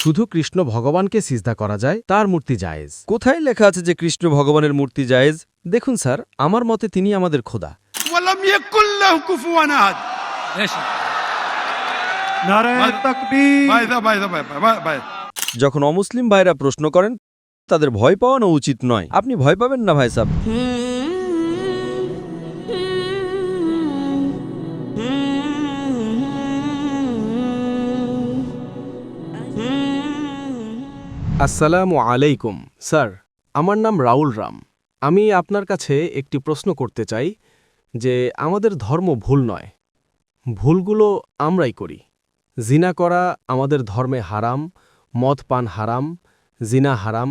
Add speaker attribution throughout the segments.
Speaker 1: শুধু কৃষ্ণ ভগবানকে সিজদা করা যায়, তার মূর্তি জায়েজ।
Speaker 2: কোথায় লেখা আছে যে কৃষ্ণ ভগবানের মূর্তি জায়েজ?
Speaker 1: দেখুন স্যার, আমার মতে তিনি আমাদের খোদা।
Speaker 3: ولم يكن له كفوا احد
Speaker 4: নারায়ে তাকবীর।
Speaker 3: ভাই
Speaker 2: যখন অমুসলিম ভাইরা প্রশ্ন করেন তাদের ভয় পাওয়ানো উচিত নয়। আপনি ভয় পাবেন না ভাই সাহেব।
Speaker 1: আসসালামু আলাইকুম স্যার, আমার নাম রাউল রাম। আমি আপনার কাছে একটি প্রশ্ন করতে চাই যে আমাদের ধর্ম ভুল নয়, ভুলগুলো আমরাই করি। জিনা করা আমাদের ধর্মে হারাম, মদ পান হারাম, জিনা হারাম,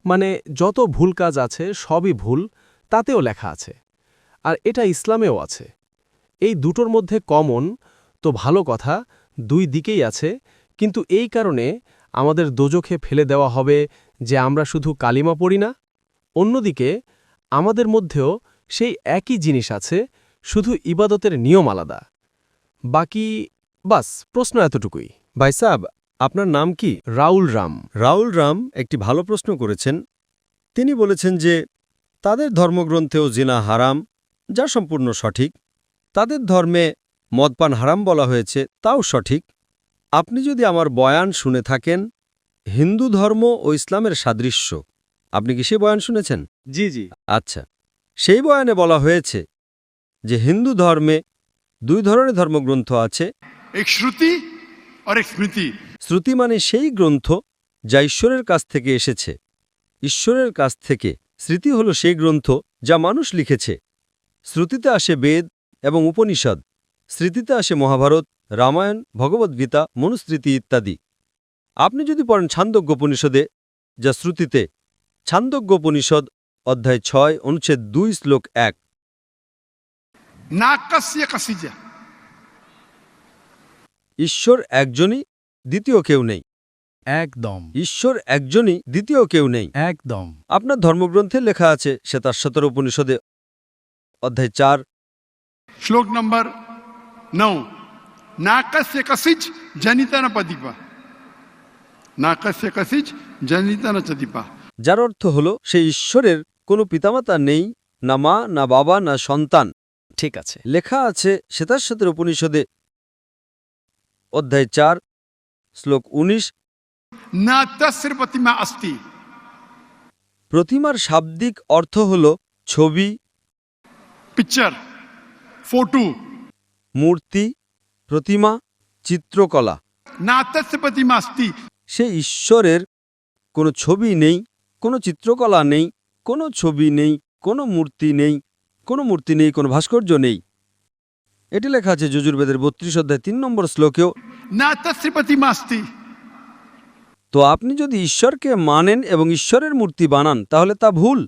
Speaker 1: মানে যত ভুল কাজ আছে সবই ভুল, তাতেও লেখা আছে। আর এটা ইসলামেও আছে। এই দুটোর মধ্যে কমন তো ভালো কথা, দুই দিকেই আছে, কিন্তু এই কারণে আমাদের দোজখে ফেলে দেওয়া হবে যে আমরা শুধু কালিমা পড়ি না। অন্যদিকে আমাদের মধ্যেও সেই একই জিনিস আছে, শুধু ইবাদতের নিয়ম আলাদা। বাকি বাস, প্রশ্ন এতটুকুই।
Speaker 2: ভাই সাহেব, আপনার নাম কি?
Speaker 1: রাউল রাম।
Speaker 2: রাউল রাম একটি ভালো প্রশ্ন করেছেন। তিনি বলেছেন যে তাদের ধর্মগ্রন্থেও জিনা হারাম, যা সম্পূর্ণ সঠিক। তাদের ধর্মে মদপান হারাম বলা হয়েছে, তাও সঠিক। আপনি যদি আমার বয়ান শুনে থাকেন, হিন্দু ধর্ম ও ইসলামের সাদৃশ্য, আপনি কি সে বয়ান শুনেছেন?
Speaker 1: জি জি।
Speaker 2: আচ্ছা, সেই বয়ানে বলা হয়েছে যে হিন্দু ধর্মে দুই ধরনের ধর্মগ্রন্থ আছে।
Speaker 3: एक श्रुति और एक स्मृति।
Speaker 2: শ্রুতি মানে সেই গ্রন্থ যা ঈশ্বরের কাছ থেকে এসেছে, ঈশ্বরের কাছ থেকে। স্মৃতি হল সেই গ্রন্থ যা মানুষ লিখেছে। শ্রুতিতে আসে বেদ এবং উপনিষদ, স্মৃতিতে আসে মহাভারত, রামায়ণ, ভগবদ্গীতা, মনুস্মৃতি ইত্যাদি। আপনি যদি পড়েন ছান্দোগ্যোপনিষদে, যা শ্রুতিতে, ছান্দোগ্যোপনিষদ অধ্যায় 6 অনুচ্ছেদ 2 শ্লোক 1,
Speaker 3: नाकस्य कसिजा।
Speaker 2: ঈশ্বর একজনই, দ্বিতীয় কেউ নেই।
Speaker 1: একদম
Speaker 2: ঈশ্বর একজনই, দ্বিতীয় কেউ নেই।
Speaker 1: একদম।
Speaker 2: আপনার ধর্মগ্রন্থে লেখা আছে শ্বেতাশ্বতর উপনিষদে অধ্যায় 4,
Speaker 3: श्लोक नंबर 9, नाकस्य कसिज जनिता न पदीपा। नाकस्य कसिज जनिता न चदीपा।
Speaker 2: যার অর্থ হল সেই ঈশ্বরের কোনো পিতামাতা নেই, না মা, না বাবা, না সন্তান।
Speaker 1: ঠিক আছে।
Speaker 2: লেখা আছে শ্বেতাশ্বতর উপনিষদে অধ্যায় 4 শ্লোক 19,
Speaker 3: न तस्य प्रतिमा अस्ति।
Speaker 2: প্রতিমার শাব্দিক অর্থ হল ছবি,
Speaker 3: पिक्चर, फोटो।
Speaker 2: মূর্তি, প্রতিমা, চিত্রকলা।
Speaker 3: न तस्य प्रतिमा अस्ति।
Speaker 2: সেই ঈশ্বরের কোনো ছবি নেই, কোনো চিত্রকলা নেই, কোনো ছবি নেই, কোনো মূর্তি নেই, কোনো মূর্তি নেই, কোনো ভাস্কর্য নেই। এটি লেখা আছে যজুর্বেদের 32 অধ্যায় 3 নম্বর শ্লোকেও।
Speaker 3: न तस्य प्रतिमा अस्ति।
Speaker 2: তো আপনি যদি ঈশ্বরকে মানেন এবং ঈশ্বরের মূর্তি বানান, তাহলে তা ভুল।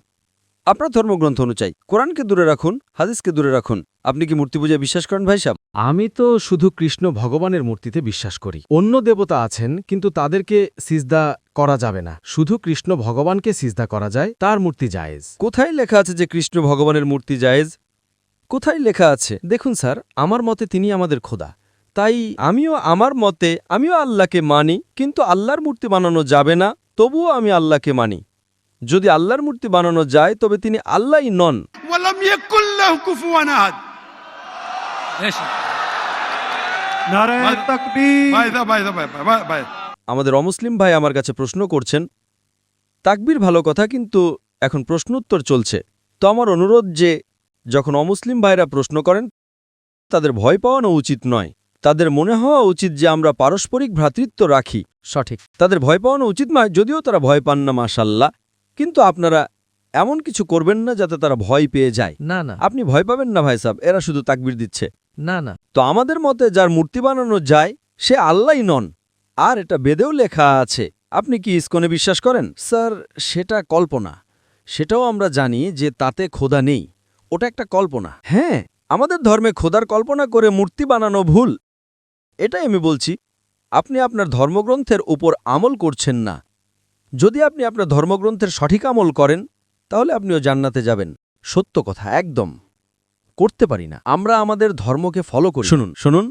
Speaker 2: আপনার ধর্মগ্রন্থ অনুযায়ী কোরআনকে দূরে রাখুন, হাদিসকে দূরে রাখুন। আপনি কি মূর্তি পূজায় বিশ্বাস করেন ভাই সাহেব?
Speaker 1: আমি তো শুধু কৃষ্ণ ভগবানের মূর্তিতে বিশ্বাস করি। অন্য দেবতা আছেন, কিন্তু তাদেরকে সিজদা করা যাবে না। শুধু কৃষ্ণ ভগবানকে সিজদা করা যায়, তার মূর্তি জায়েজ।
Speaker 2: কোথায় লেখা আছে যে কৃষ্ণ ভগবানের মূর্তি জায়েজ? কোথায় লেখা আছে?
Speaker 1: দেখুন স্যার, আমার মতে তিনি আমাদের খোদা।
Speaker 2: তাই আমার মতে আমিও আল্লাহকে মানি, কিন্তু আল্লাহর মূর্তি বানানো যাবে না, তবুও আমি আল্লাহকে মানি। যদি আল্লাহর মূর্তি বানানো যায়, তবে তিনি আল্লাহই নন।
Speaker 3: ولم يكن له كفوا احد।
Speaker 4: নারায়ে তাকবীর।
Speaker 3: ভাই
Speaker 2: আমাদের অমুসলিম ভাই আমার কাছে প্রশ্ন করছেন। তাকবীর ভালো কথা, কিন্তু এখন প্রশ্নোত্তর চলছে। তো আমার অনুরোধ যে যখন অমুসলিম ভাইরা প্রশ্ন করেন, তাদের ভয় পাওয়ানো উচিত নয়। তাদের মনে হওয়া উচিত যে আমরা পারস্পরিক ভ্রাতৃত্ব রাখি।
Speaker 1: সঠিক।
Speaker 2: তাদের ভয় পাওয়ানো উচিত নয়, যদিও তারা ভয় পান না, মাশাল্লাহ। কিন্তু আপনারা এমন কিছু করবেন না যাতে তারা ভয় পেয়ে যায়।
Speaker 1: না না
Speaker 2: আপনি ভয় পাবেন না ভাই সাহেব, এরা শুধু তাকবীর দিচ্ছে।
Speaker 1: না না।
Speaker 2: তো আমাদের মতে যার মূর্তি বানানো যায় সে আল্লাহই নন, আর এটা বেদেও লেখা আছে। আপনি কি ইসকনে বিশ্বাস করেন? স্যার, সেটা কল্পনা। সেটাও আমরা জানি যে তাতে খোদা নেই, ওটা একটা কল্পনা। হ্যাঁ, আমাদের ধর্মে খোদার কল্পনা করে মূর্তি বানানো ভুল, এটাই আমি বলছি। আপনি আপনার ধর্মগ্রন্থের উপর আমল করছেন না। যদি আপনি আপনার ধর্মগ্রন্থের সঠিক আমল করেন, তাহলে আপনিও জান্নাতে যাবেন। সত্য কথা, একদম। করতে পারি না, আমরা আমাদের ধর্মকে ফলো করি। শুনুন,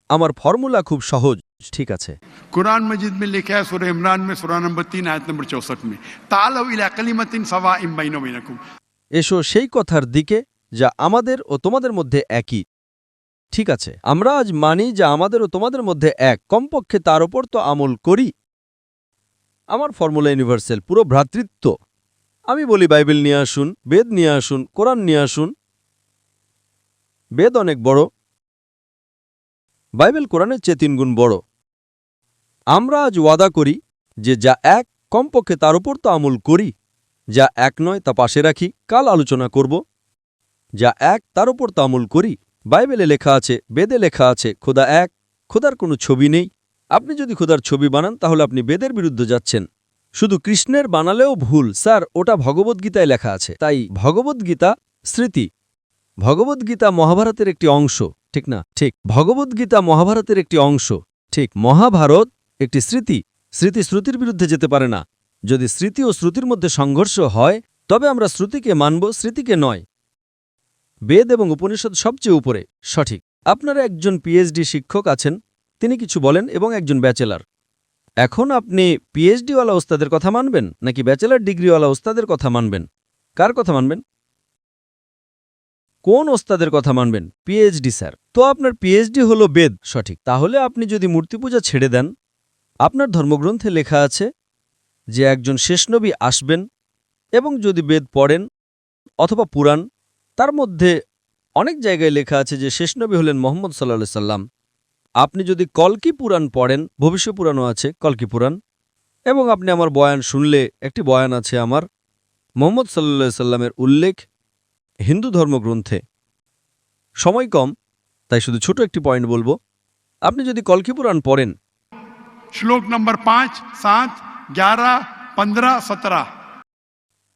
Speaker 2: আমার ফর্মুলা খুব সহজ। ঠিক আছে।
Speaker 3: कुरान मजीद में लिखा है सूरह इमरान में सूरह नंबर 3 आयत नंबर 64 में तालौ इला कलिमतिन सवाइन बैना बैनकुम।
Speaker 2: এসো সেই কথার দিকে যা আমাদের ও তোমাদের মধ্যে একই। ঠিক আছে, আমরা আজ মানি যা আমাদের ও তোমাদের মধ্যে এক, কমপক্ষে তার ওপর তো আমল করি। আমার ফর্মুলা ইউনিভার্সাল, পুরো ভ্রাতৃত্ব। আমি বলি বাইবেল নিয়ে আসুন, বেদ নিয়ে আসুন, কোরআন নিয়ে আসুন। বেদ অনেক বড়, বাইবেল কোরআনের চেয়ে 3 গুণ বড়। আমরা আজ ওয়াদা করি যে যা এক, কমপক্ষে তার ওপর তো আমল করি। যা এক নয় তা পাশে রাখি, কাল আলোচনা করব। যা এক তার ওপর তো আমল করি। বাইবেলে লেখা আছে, বেদে লেখা আছে, খোদা এক, খোদার কোনো ছবি নেই। আপনি যদি খোদার ছবি বানান তাহলে আপনি বেদের বিরুদ্ধে যাচ্ছেন। শুধু কৃষ্ণের বানালেও ভুল স্যার, ওটা ভগবদ্গীতায় লেখা আছে। তাই ভগবদ্গীতা স্মৃতি। ভগবদ্গীতা মহাভারতের একটি অংশ, ঠিক না? ঠিক। ভগবদ্গীতা মহাভারতের একটি অংশ, ঠিক। মহাভারত একটি স্মৃতি। স্মৃতি শ্রুতির বিরুদ্ধে যেতে পারে না। যদি স্মৃতি ও শ্রুতির মধ্যে সংঘর্ষ হয় তবে আমরা শ্রুতিকে মানব, স্মৃতিকে নয়। বেদ এবং উপনিষদ সবচেয়ে উপরে, সঠিক। আপনারা একজন পিএইচডি শিক্ষক আছেন, তিনি কিছু বলেন, এবং একজন ব্যাচেলার। এখন আপনি পিএইচডিওয়ালা ওস্তাদের কথা মানবেন নাকি ব্যাচেলার ডিগ্রিওয়ালা ওস্তাদের কথা মানবেন? কার কথা মানবেন? কোন ওস্তাদের কথা মানবেন? PhD sir. তো আপনার পিএইচডি হলো বেদ, সঠিক। তাহলে আপনি যদি মূর্তি পূজা ছেড়ে দেন, আপনার ধর্মগ্রন্থে লেখা আছে যে একজন শেষ নবী আসবেন, এবং যদি বেদ পড়েন অথবা পুরাণ, তার মধ্যে অনেক জায়গায় লেখা আছে যে শেষ নবী হলেন মুহাম্মদ সাল্লাল্লাহু আলাইহি সাল্লাম। আপনি যদি কলকি পুরাণ পড়েন, ভবিষ্য পুরাণও আছে কলকি পুরাণ, এবং আপনি আমার বয়ান শুনলে, একটি বয়ান আছে আমার, মুহাম্মদ সাল্লাল্লাহু আলাইহি সাল্লামের উল্লেখ হিন্দু ধর্মগ্রন্থে। সময় কম, তাই শুধু ছোট একটি পয়েন্ট বলবো। আপনি যদি কলকি পুরাণ পড়েন,
Speaker 3: श्लोक नंबर 5, 7, 11, 15, 17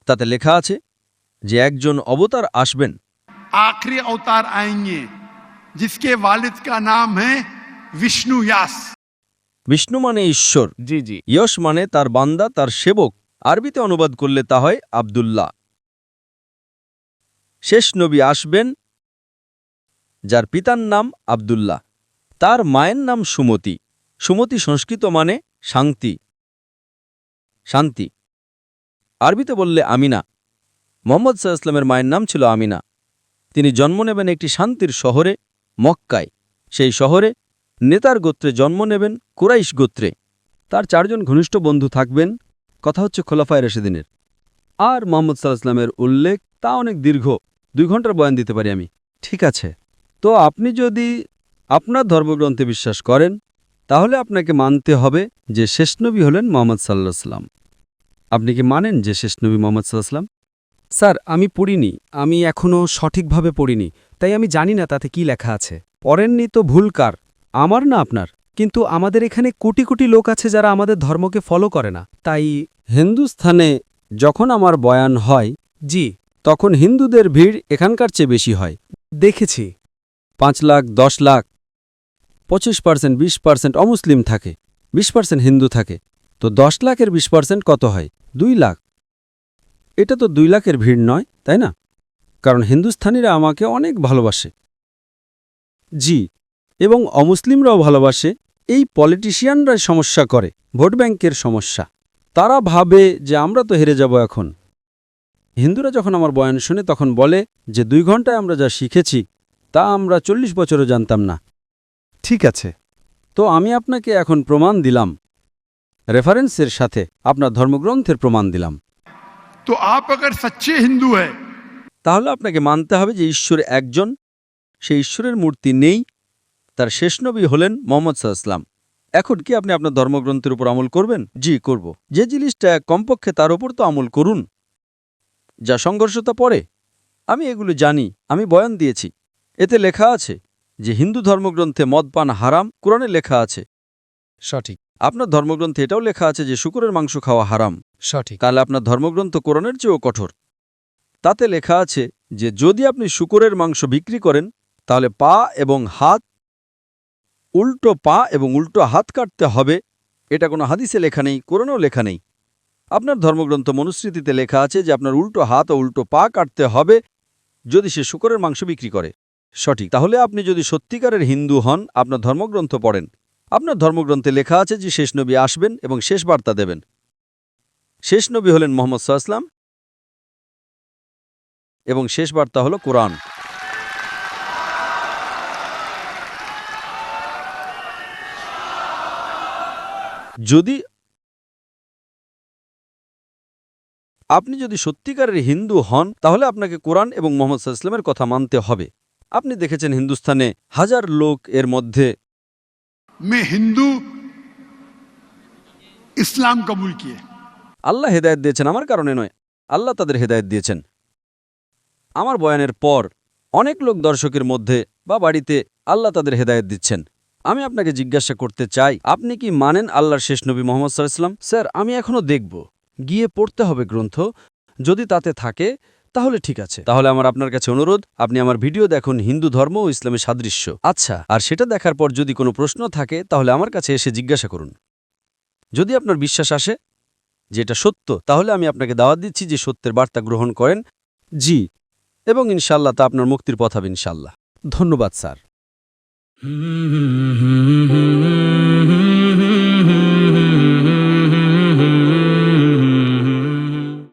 Speaker 2: তাতে লেখা আছে যে একজন অবতার আসবেন,
Speaker 3: आखिरी अवतार आएंगे जिसके वालिद का नाम है विष्णु यास।
Speaker 2: বিষ্ণু মানে ঈশ্বর,
Speaker 1: জি জি।
Speaker 2: ইয়শ মানে তার বান্দা, তার সেবক। আরবিতে অনুবাদ করলে তা হয় আব্দুল্লাহ। শেষ নবী আসবেন যার পিতার নাম আব্দুল্লাহ, তার মায়ের নাম সুমতি। সুমতি সংস্কৃত মানে শান্তি, শান্তি। আরবিতে বললে আমিনা। মুহাম্মদ সাল্লাল্লাহু আলাইহি ওয়াসাল্লামের মায়ের নাম ছিল আমিনা। তিনি জন্ম নেবেন একটি শান্তির শহরে, মক্কায়। সেই শহরে নেতার গোত্রে জন্ম নেবেন, কুরাইশ গোত্রে। তার 4 জন ঘনিষ্ঠ বন্ধু থাকবেন। কথা হচ্ছে খোলাফায়ে রাশিদিনের। আর মুহাম্মদ সাল্লাল্লাহু আলাইহি ওয়াসাল্লামের উল্লেখ তা অনেক দীর্ঘ, 2 ঘন্টার বয়ান দিতে পারি আমি। ঠিক আছে, তো আপনি যদি আপনার ধর্মগ্রন্থে বিশ্বাস করেন তাহলে আপনাকে মানতে হবে যে শেষ নবী হলেন মুহাম্মদ সাল্লাল্লাহু আলাইহি ওয়াসাল্লাম। আপনি কি মানেন যে শেষ নবী মুহাম্মদ সাল্লাল্লাহু আলাইহি ওয়াসাল্লাম?
Speaker 5: স্যার, আমি পড়িনি, আমি এখনও সঠিকভাবে পড়িনি, তাই আমি জানি না তাতে কি লেখা আছে। পড়েননি তো ভুল কার, আমার না আপনার? কিন্তু আমাদের এখানে কোটি কোটি লোক আছে যারা আমাদের ধর্মকে ফলো করে না, তাই।
Speaker 2: হিন্দুস্থানে যখন আমার বয়ান হয়,
Speaker 5: জি,
Speaker 2: তখন হিন্দুদের ভিড় এখানকার চেয়ে বেশি হয়।
Speaker 5: দেখেছি।
Speaker 2: 5 লাখ, 10 লাখ, 25%, 20% অমুসলিম থাকে, 20% হিন্দু থাকে। তো 10 লাখের 20% কত হয়? 2 লাখ। এটা তো 2 লাখের ভিড় নয়, তাই না? কারণ হিন্দুস্থানিরা আমাকে অনেক ভালোবাসে। জি, এবং অমুসলিমরাও ভালোবাসে। এই পলিটিশিয়ানরাই সমস্যা করে, ভোট ব্যাংকের সমস্যা। তারা ভাবে যে আমরা তো হেরে যাব এখন। হিন্দুরা যখন আমার বয়ান শুনে তখন বলে যে 2 ঘন্টায় আমরা যা শিখেছি তা আমরা 40 বছরও জানতাম না।
Speaker 5: ঠিক আছে,
Speaker 2: তো আমি আপনাকে এখন প্রমাণ দিলাম, রেফারেন্সের সাথে আপনার ধর্মগ্রন্থের প্রমাণ দিলাম।
Speaker 3: तो आप अगर सच्चे हिंदू है
Speaker 2: তাহলে আপনাকে মানতে হবে যে ঈশ্বর একজন, সেই ঈশ্বরের মূর্তি নেই, তার শেষ নবী হলেন মুহাম্মদ সাল্লাল্লাহু আলাইহি ওয়াসাল্লাম। এখন কি আপনি আপনার ধর্মগ্রন্থের উপর আমল করবেন? জি, করব। যে জিনিসটা কমপক্ষে তার উপর তো আমল করুন। যা সংঘর্ষতা পড়ে, আমি এগুলো জানি, আমি বয়ান দিয়েছি। এতে লেখা আছে যে হিন্দু ধর্মগ্রন্থে মদ পান হারাম, কোরআনে লেখা আছে।
Speaker 5: সঠিক,
Speaker 2: আপনার ধর্মগ্রন্থে এটাও লেখা আছে যে শুকরের মাংস খাওয়া হারাম।
Speaker 5: সঠিক।
Speaker 2: তাহলে আপনার ধর্মগ্রন্থ কোরআনের চেয়েও কঠোর। তাতে লেখা আছে যে যদি আপনি শুকরের মাংস বিক্রি করেন তাহলে পা এবং হাত, উল্টো পা এবং উল্টো হাত কাটতে হবে। এটা কোনো হাদিসে লেখা নেই, কোরআনেও লেখা নেই। আপনার ধর্মগ্রন্থ মনুস্মৃতিতে লেখা আছে যে আপনার উল্টো হাত ও উল্টো পা কাটতে হবে যদি সে শুকরের মাংস বিক্রি করে। সঠিক। তাহলে আপনি যদি সত্যিকারের হিন্দু হন, আপনার ধর্মগ্রন্থ পড়েন। আপনার ধর্মগ্রন্থে লেখা আছে যে শেষ নবী আসবেন এবং শেষ বার্তা দেবেন। শেষ নবী হলেন মুহাম্মদ সাল্লাল্লাহু আলাইহি ওয়াসাল্লাম এবং শেষ বার্তা হল কোরআন। আপনি যদি সত্যিকারের হিন্দু হন তাহলে আপনাকে কোরআন এবং মুহাম্মদ সাল্লাল্লাহু আলাইহি ওয়াসাল্লামের কথা মানতে হবে। আপনি দেখেছেন হিন্দুস্তানে হাজার লোক এর মধ্যে
Speaker 3: मैं हिंदू इस्लाम कबूल किए।
Speaker 2: আল্লাহ হেদায়েত দিয়েছেন আমার কারণে নয়, আল্লাহ তাদের হেদায়েত দিয়েছেন। আমার বয়ানের পর অনেক লোক দর্শকের মধ্যে বা বাড়িতে আল্লাহ তাদের হেদায়েত দিচ্ছেন। আমি আপনাকে জিজ্ঞাসা করতে চাই, আপনি কি মানেন আল্লাহর শেষ নবী মুহাম্মদ সাল্লাল্লাহু আলাইহি ওয়াসাল্লাম? স্যার, আমি এখনো দেখব, গিয়ে পড়তে হবে গ্রন্থ, যদি তাতে থাকে তাহলে ঠিক আছে। তাহলে আমার আপনার কাছে অনুরোধ, আপনি আমার ভিডিও দেখুন হিন্দু ধর্ম ও ইসলামের সাদৃশ্য। আচ্ছা, আর সেটা দেখার পর যদি কোনো প্রশ্ন থাকে তাহলে আমার কাছে এসে জিজ্ঞাসা করুন। যদি আপনার বিশ্বাস আসে যে এটা সত্য, তাহলে আমি আপনাকে দাওয়াত দিচ্ছি যে সত্যের বার্তা গ্রহণ করেন।
Speaker 5: জি,
Speaker 2: এবং ইনশাআল্লাহ তা আপনার মুক্তির পথ হবে ইনশাআল্লাহ।
Speaker 5: ধন্যবাদ স্যার।